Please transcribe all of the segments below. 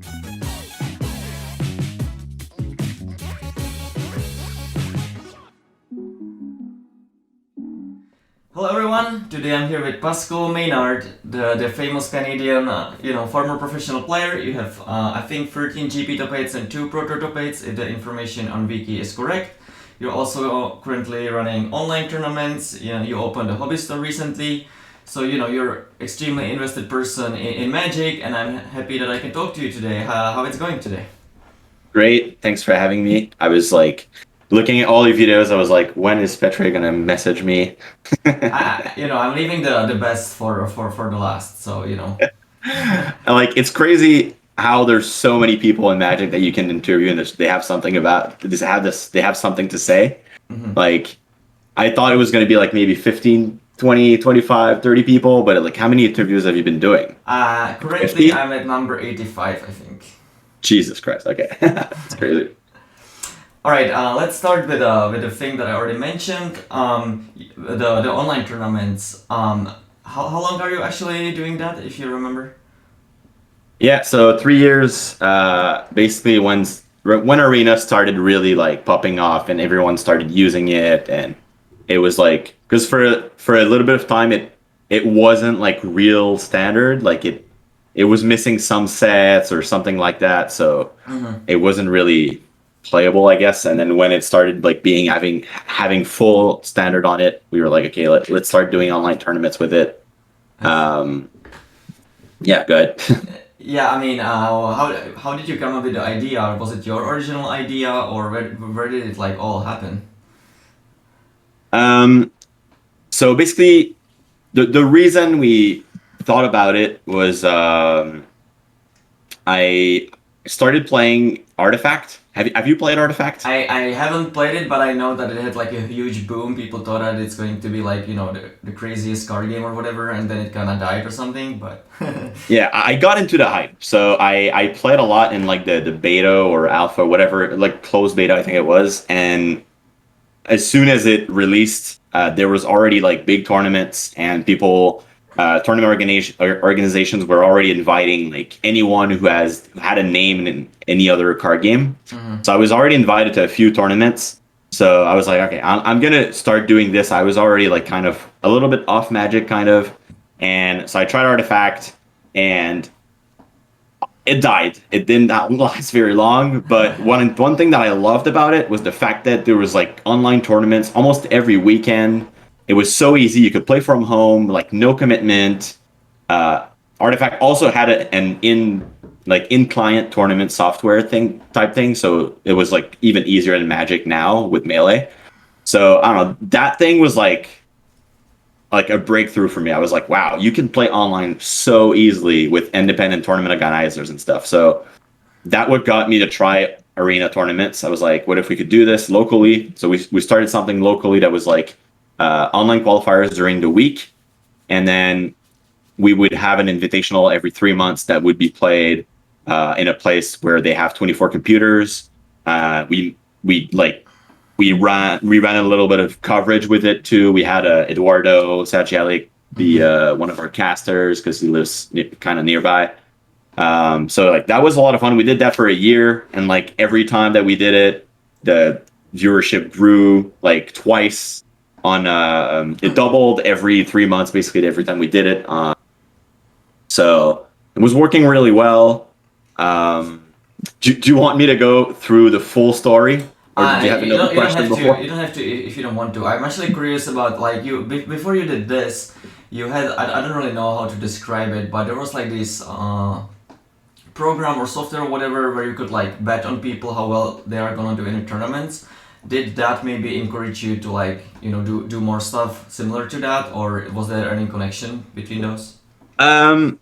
Hello everyone, today I'm here with Pascal Maynard, the famous Canadian, former professional player. You have, I think, 13 GP top 8s and 2 Pro Tour top 8s, if the information on Wiki is correct. You're also currently running online tournaments. You opened a hobby store recently. So, you're extremely invested person in Magic, and I'm happy that I can talk to you today. How it's going today? Great, thanks for having me. I was looking at all your videos. I was like, when is Petr gonna message me? I'm leaving the best for the last. So It's crazy how there's so many people in Magic that you can interview, and they have something they have something to say. Mm-hmm. I thought it was gonna be maybe 15, 20, 25, 30 people, but how many interviews have you been doing? Currently 50? I'm at number 85, I think. Jesus Christ! Okay, that's crazy. All right, let's start with the thing that I already mentioned, the online tournaments. How long are you actually doing that, if you remember? Yeah, so 3 years. Basically, when Arena started really popping off and everyone started using it, and it was because for a little bit of time it wasn't real standard. It was missing some sets or something like that, so it wasn't really playable, I guess. And then when it started having full standard on it, we were like, okay, let's start doing online tournaments with it. Yeah, good. Yeah, I mean, how did you come up with the idea? Was it your original idea, or where did it all happen? So basically, the reason we thought about it was I started playing Artifact. Have you played Artifact? I haven't played it, but I know that it had a huge boom. People thought that it's going to be the craziest card game or whatever, and then it kind of died or something. But yeah, I got into the hype. So I played a lot in the beta or alpha, whatever, closed beta, I think it was. And as soon as it released, there was already big tournaments, and people. Tournament organizations were already inviting anyone who had a name in any other card game. Mm-hmm. So I was already invited to a few tournaments. So I was like, okay, I'm gonna start doing this. I was already kind of a little bit off Magic, kind of, and so I tried Artifact, and it died. It didn't last very long. But one thing that I loved about it was the fact that there was online tournaments almost every weekend. It was so easy. You could play from home, no commitment. Artifact also had an in-client tournament software type thing, so it was even easier than Magic now with Melee. So I don't know. That thing was like a breakthrough for me. I was like, wow, you can play online so easily with independent tournament organizers and stuff. So that what got me to try Arena tournaments. I was like, what if we could do this locally? So we started something locally that was online qualifiers during the week, and then we would have an invitational every 3 months that would be played in a place where they have 24 computers. We ran a little bit of coverage with it too. We had Eduardo Sagiali be one of our casters because he lives kind of nearby. So that was a lot of fun. We did that for a year, and every time that we did it, the viewership grew twice. It doubled every 3 months, basically every time we did it. So it was working really well. Do you want me to go through the full story, or did you have another question before? You don't have to if you don't want to. I'm actually curious about before you did this. You had I don't really know how to describe it, but there was this program or software or whatever where you could bet on people how well they are gonna do in the tournaments. Did that maybe encourage you to do more stuff similar to that, or was there any connection between those?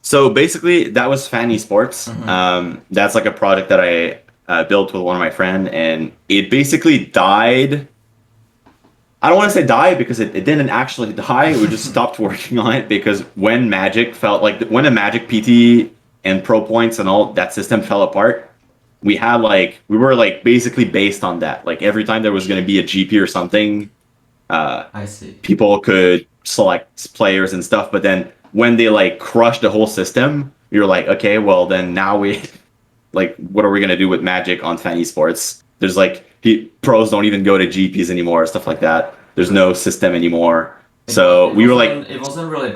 So basically that was Fan Esports. Mm-hmm. That's a product that I built with one of my friends, and it basically died. I don't want to say die because it didn't actually die. We just stopped working on it because when a Magic PT and Pro Points and all that system fell apart, we had we were basically based on that. Every time there was going to be a GP or something, I see. People could select players and stuff. But then when they crushed the whole system, you're okay, well then now like, what are we gonna do with Magic on fan esports? There's like pros don't even go to GPs anymore, stuff like that. There's no system anymore. So we were like, it wasn't really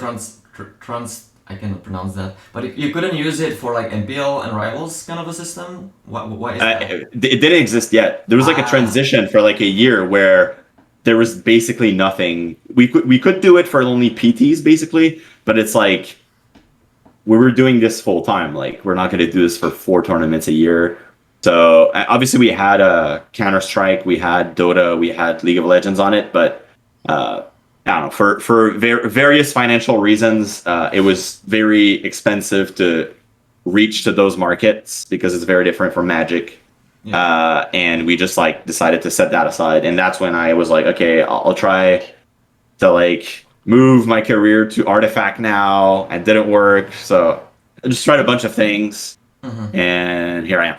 I cannot pronounce that, but you couldn't use it for like MPL and Rivals kind of a system. Why is that? it didn't exist yet. There was like a transition for like a year where there was basically nothing. We could do it for only PTs basically, but it's like we were doing this full time. Like we're not going to do this for 4 tournaments a year. So obviously we had Counter-Strike, we had Dota, we had League of Legends on it, but I don't know, for various financial reasons, it was very expensive to reach to those markets because it's very different from Magic. Yeah. And we just like decided to set that aside. And that's when I was like, okay, I'll try to like move my career to Artifact now. And didn't work. So I just tried a bunch of things. Mm-hmm. And here I am.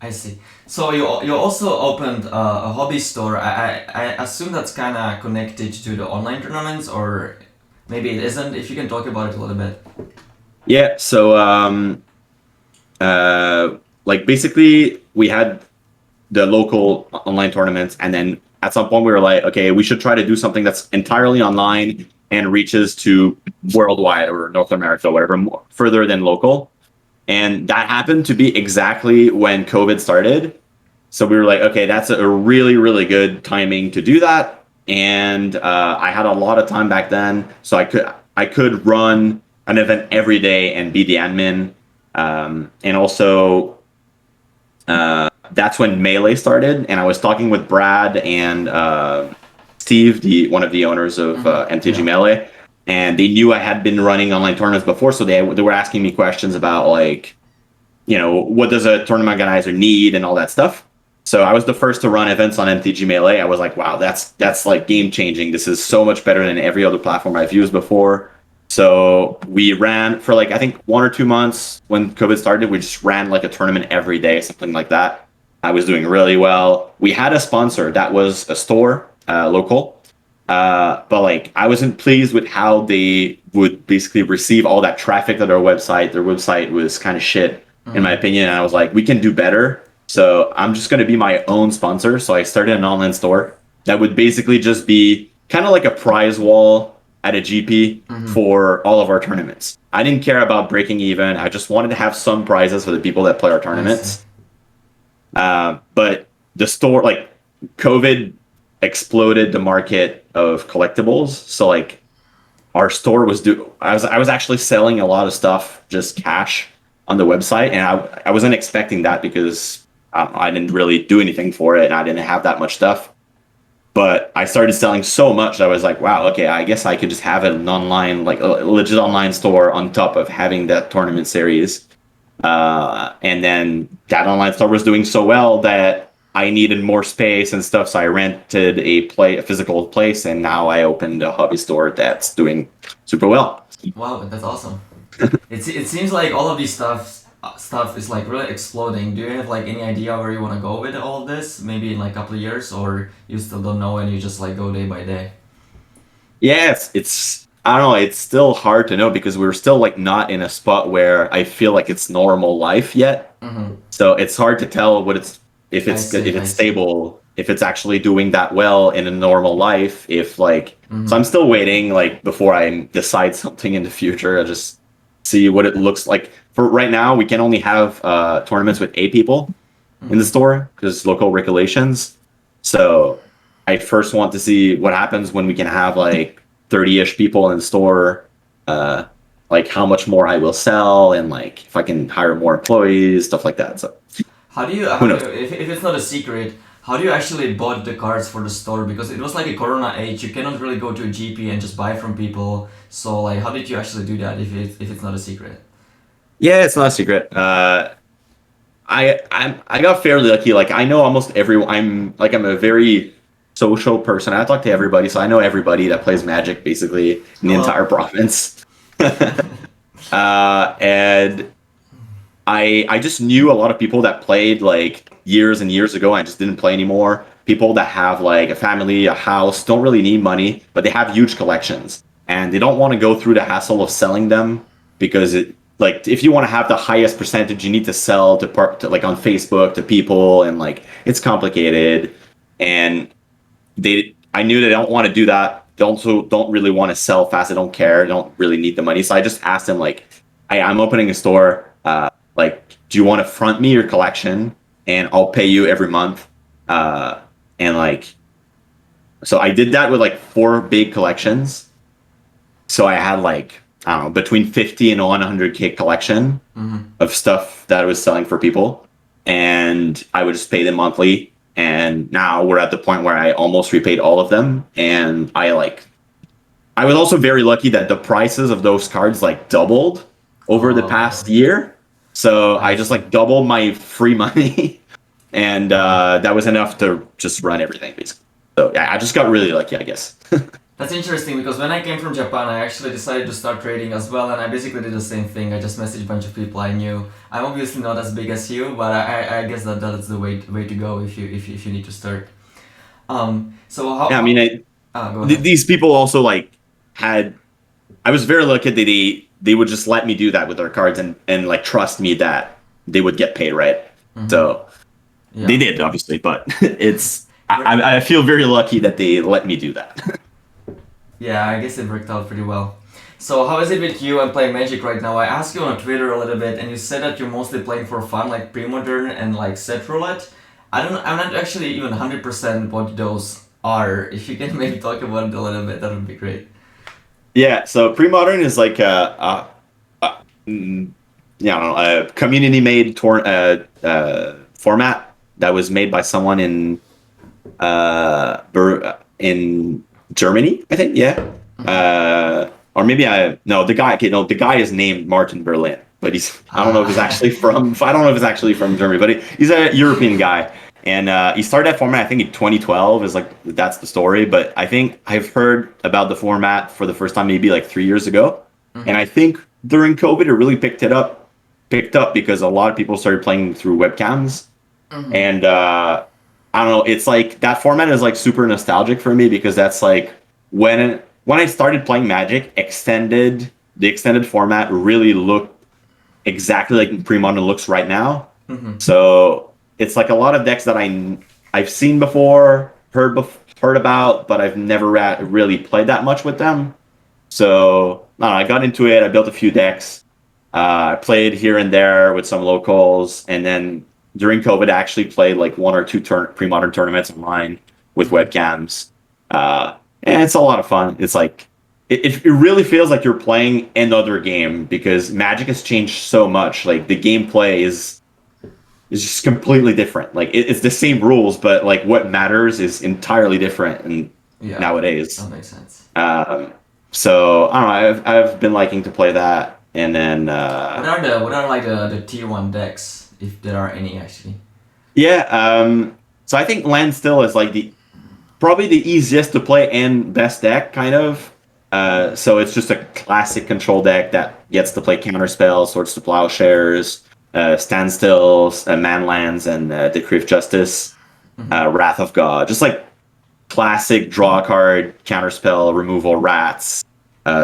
I see. So you also opened a hobby store. I assume that's kind of connected to the online tournaments, or maybe it isn't. If you can talk about it a little bit. Yeah. So like basically we had the local online tournaments, and then at some point we were like, okay, we should try to do something that's entirely online and reaches to worldwide or North America, whatever, more, further than local. And that happened to be exactly when COVID started. So we were like, okay, that's a really, really good timing to do that. And I had a lot of time back then, so I could run an event every day and be the admin. And also, that's when Melee started. And I was talking with Brad and Steve, one of the owners of MTG Melee. And they knew I had been running online tournaments before, so they were asking me questions about like, you know, what does a tournament organizer need and all that stuff. So I was the first to run events on MTG Melee. I was like, wow, that's like game changing. This is so much better than every other platform I've used before. So we ran for like, I think 1 or 2 months when COVID started, we just ran like a tournament every day, something like that. I was doing really well. We had a sponsor that was a store, local. But like I wasn't pleased with how they would basically receive all that traffic to their website. Their website was kind of shit, in my opinion. And I was like, we can do better. So I'm just going to be my own sponsor. So I started an online store that would basically just be kind of like a prize wall at a GP for all of our tournaments. I didn't care about breaking even. I just wanted to have some prizes for the people that play our tournaments. But the store, like COVID exploded the market of collectibles. So like our store was I was actually selling a lot of stuff just cash on the website, and I wasn't expecting that because I didn't really do anything for it and I didn't have that much stuff. But I started selling so much that I was like, wow, okay, I guess I could just have an online, like a legit online store on top of having that tournament series. And then that online store was doing so well that I needed more space and stuff, so I rented a physical place, and now I opened a hobby store that's doing super well. Wow, that's awesome. It seems like all of these stuff is like really exploding. Do you have like any idea where you want to go with all of this? Maybe in like a couple of years, or you still don't know and you just like go day by day? Yes, it's I don't know. It's still hard to know because we're still like not in a spot where I feel like it's normal life yet. So it's hard to tell if it's stable, if it's actually doing that well in a normal life, if like, so I'm still waiting like before I decide something in the future. I just see what it looks like. For right now, we can only have tournaments with 8 people in the store because local regulations. So I first want to see what happens when we can have like 30-ish people in the store, like how much more I will sell and like if I can hire more employees, stuff like that. So How do you if it's not a secret, how do you actually bought the cards for the store? Because it was like a corona age, you cannot really go to a GP and just buy from people. So like, how did you actually do that if it's not a secret? Yeah, it's not a secret. I got fairly lucky. Like I know almost everyone. I'm a very social person. I talk to everybody, so I know everybody that plays Magic basically in the entire province. And I just knew a lot of people that played like years and years ago. I just didn't play anymore. People that have like a family, a house, don't really need money, but they have huge collections and they don't want to go through the hassle of selling them because like if you want to have the highest percentage, you need to sell to like on Facebook to people, and like it's complicated. And I knew they don't want to do that. They also don't really want to sell fast. They don't care. They don't really need the money. So I just asked them like, hey, I'm opening a store. Like, do you want to front me your collection and I'll pay you every month? And like, so I did that with like 4 big collections. So I had like, I don't know, between 50 and 100K collection of stuff that I was selling for people. And I would just pay them monthly. And now we're at the point where I almost repaid all of them. And I was also very lucky that the prices of those cards like doubled over the past year. So I just like doubled my free money. And that was enough to just run everything, basically. So yeah, I just got really lucky, I guess. That's interesting because when I came from Japan, I actually decided to start trading as well, and I basically did the same thing. I just messaged a bunch of people I knew. I'm obviously not as big as you, but I guess that's the way to go if you need to start. So how? Yeah, I mean, go ahead. these people also like had. I was very lucky that they would just let me do that with their cards and like trust me that they would get paid, right? So they did, obviously, but it's. I feel very lucky that they let me do that. Yeah, I guess it worked out pretty well. So how is it with you and playing Magic right now? I asked you on Twitter a little bit, and you said that you're mostly playing for fun, like pre-modern and like set roulette. I'm not actually even 100% what those are. If you can maybe talk about it a little bit, that would be great. Yeah, so pre-modern is like a community-made format that was made by someone in Germany, I think. Yeah, or maybe the guy is named Martin Berlin, but I don't know if he's actually from Germany, but he's a European guy, and he started that format I think in 2012. Is like that's the story, but I think I've heard about the format for the first time maybe like 3 years ago, and I think during COVID it really picked up because a lot of people started playing through webcams, and I don't know, it's like that format is like super nostalgic for me because that's like when I started playing Magic, the extended format really looked exactly like pre-modern looks right now. So it's like a lot of decks that I've seen before, heard about, but I've never really played that much with them. So I got into it. I built a few decks. I played here and there with some locals, and then during COVID, I actually played like 1 or 2 pre-modern tournaments online with webcams. And it's a lot of fun. It's like, it really feels like you're playing another game because Magic has changed so much. Like the gameplay is just completely different. Like it's the same rules, but like what matters is entirely different nowadays. That makes sense. So I don't know, I've been liking to play that. And then what are like the tier 1 decks? If there are any, actually. Yeah, so I think Landstill is like probably the easiest to play and best deck, kind of. So it's just a classic control deck that gets to play counterspells, Swords to Plowshares, Standstills, Manlands, and Decree of Justice, Wrath of God. Just like classic draw card, counterspell, removal, rats,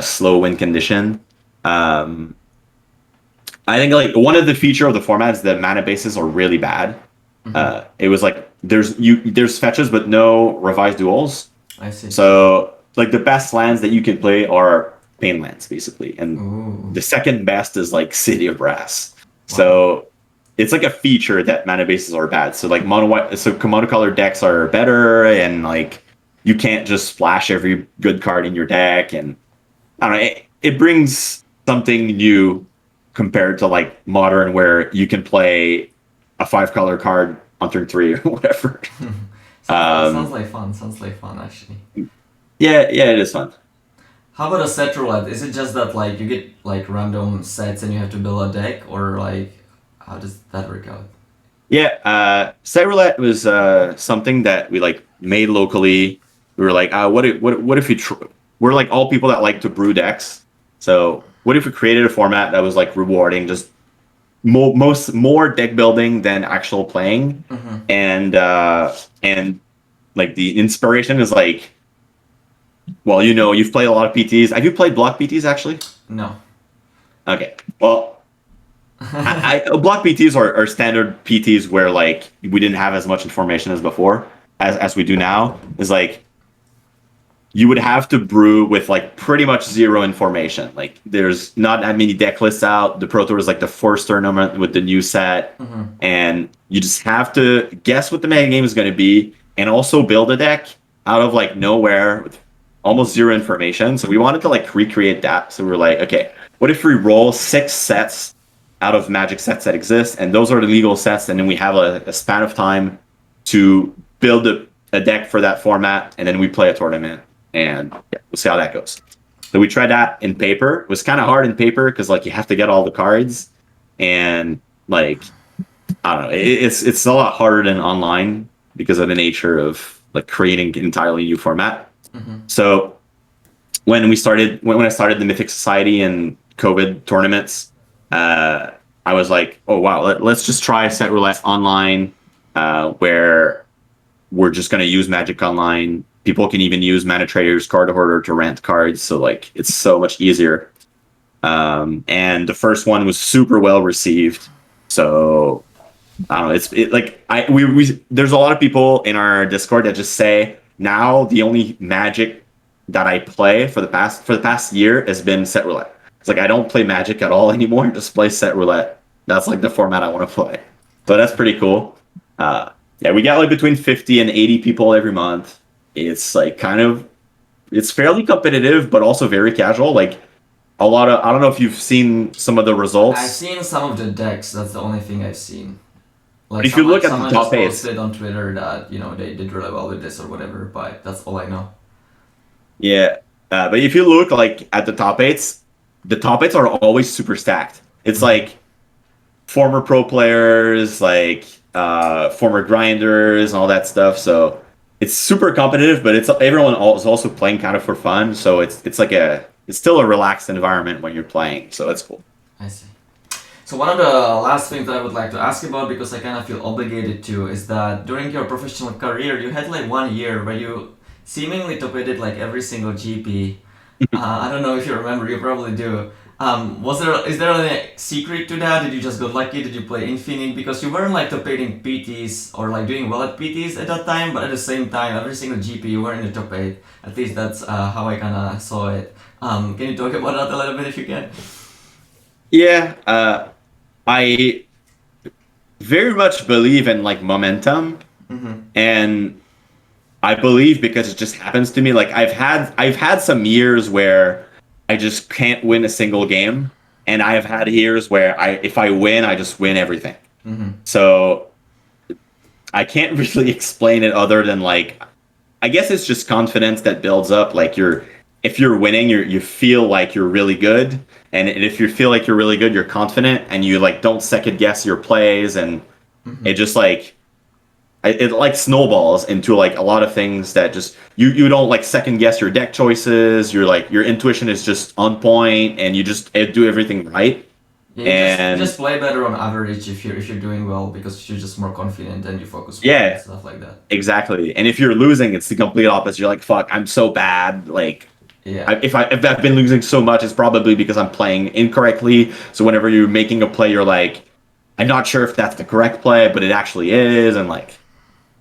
slow win condition. I think like one of the feature of the format is that mana bases are really bad. It was like there's fetches but no revised duels. I see. So like the best lands that you can play are pain lands basically, and the second best is like City of Brass. Wow. So it's like a feature that mana bases are bad. So like monocolored decks are better, and like you can't just splash every good card in your deck, and I don't know. It brings something new compared to like modern where you can play a 5-color card on turn 3 or whatever. Sounds like fun actually. Yeah, it is fun. How about a set roulette? Is it just that like you get like random sets and you have to build a deck, or like how does that work out? Yeah, set roulette was something that we like made locally. We were like, what if we're like all people that like to brew decks. So what if we created a format that was like rewarding, just more deck building than actual playing, and like the inspiration is like, well, you've played a lot of PTs. Have you played block PTs actually? No. Okay. Well, Block PTs are standard PTs where like we didn't have as much information as before as we do now. Is like you would have to brew with like pretty much zero information. Like there's not that many deck lists out. The Pro Tour is like the first tournament with the new set, and you just have to guess what the meta game is going to be, and also build a deck out of like nowhere with almost zero information. So we wanted to like recreate that. So we were like, okay, what if we roll 6 sets out of Magic sets that exist, and those are the legal sets, and then we have a span of time to build a deck for that format, and then we play a tournament, and yeah, we'll see how that goes. So we tried that in paper. It was kind of hard in paper because like you have to get all the cards, and like I don't know, it's a lot harder than online because of the nature of like creating an entirely new format. So when I started the Mythic Society and COVID tournaments, I was like, oh wow, let's just try Set Roulette online, where we're just going to use Magic Online. People can even use Mana Trader's Card Hoarder to rent cards, so like it's so much easier. And the first one was super well received. So I don't know. There's a lot of people in our Discord that just say now the only Magic that I play for the past year has been Set Roulette. It's like I don't play Magic at all anymore. Just play Set Roulette. That's like the format I want to play. So that's pretty cool. Yeah, we got like between 50 and 80 people every month. It's like it's fairly competitive, but also very casual. Like a lot of I don't know if you've seen some of the results. I've seen some of the decks. That's the only thing I've seen. Like but if you look at the top 8, posted on Twitter that they did really well with this or whatever. But that's all I know. Yeah, but if you look like at the top 8s, the top 8s are always super stacked. It's like former pro players, like former grinders, and all that stuff. So it's super competitive, but everyone is also playing kind of for fun. So it's still a relaxed environment when you're playing. So that's cool. I see. So one of the last things that I would like to ask about, because I kind of feel obligated to, is that during your professional career, you had like 1 year where you seemingly top-aided like every single GP. I don't know if you remember, you probably do. Is there any secret to that? Did you just got lucky? Did you play Infinite? Because you weren't like top-aiding PTs or like doing well at PTs at that time, but at the same time, every single GP you were in the top 8. At least that's how I kind of saw it. Can you talk about that a little bit if you can? Yeah, I very much believe in like momentum, and I believe because it just happens to me. Like I've had some years where I just can't win a single game, and I have had years where if I win, I just win everything. So I can't really explain it other than like I guess it's just confidence that builds up. Like if you're winning, you feel like you're really good, and if you feel like you're really good, you're confident, and you like don't second guess your plays, and it just like it like snowballs into like a lot of things that just you don't like second guess your deck choices. You're like your intuition is just on point, and you just do everything right. Yeah, you just play better on average if you're doing well because you're just more confident and you focus more and stuff like that. Exactly. And if you're losing, it's the complete opposite. You're like, fuck, I'm so bad. Like, if I've been losing so much, it's probably because I'm playing incorrectly. So whenever you're making a play, you're like, I'm not sure if that's the correct play, but it actually is. And like,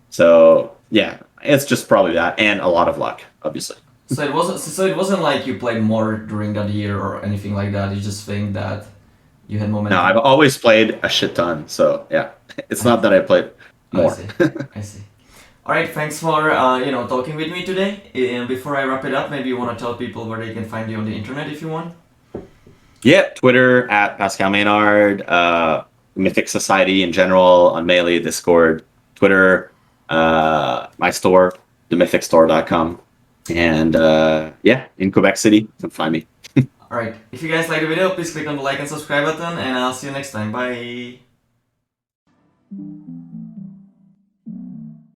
so yeah, it's just probably that, and a lot of luck, obviously. So it wasn't like you played more during that year or anything like that. You just think that you had momentum. No, I've always played a shit ton. So yeah, it's not that I played more. I see. All right, thanks for talking with me today. And before I wrap it up, maybe you want to tell people where they can find you on the internet if you want. Yeah, Twitter at Pascal Maynard, Mythic Society in general on Melee, Discord, Twitter, my store, themythicstore.com, and in Quebec City, you can find me. All right, if you guys like the video, please click on the like and subscribe button, and I'll see you next time. Bye.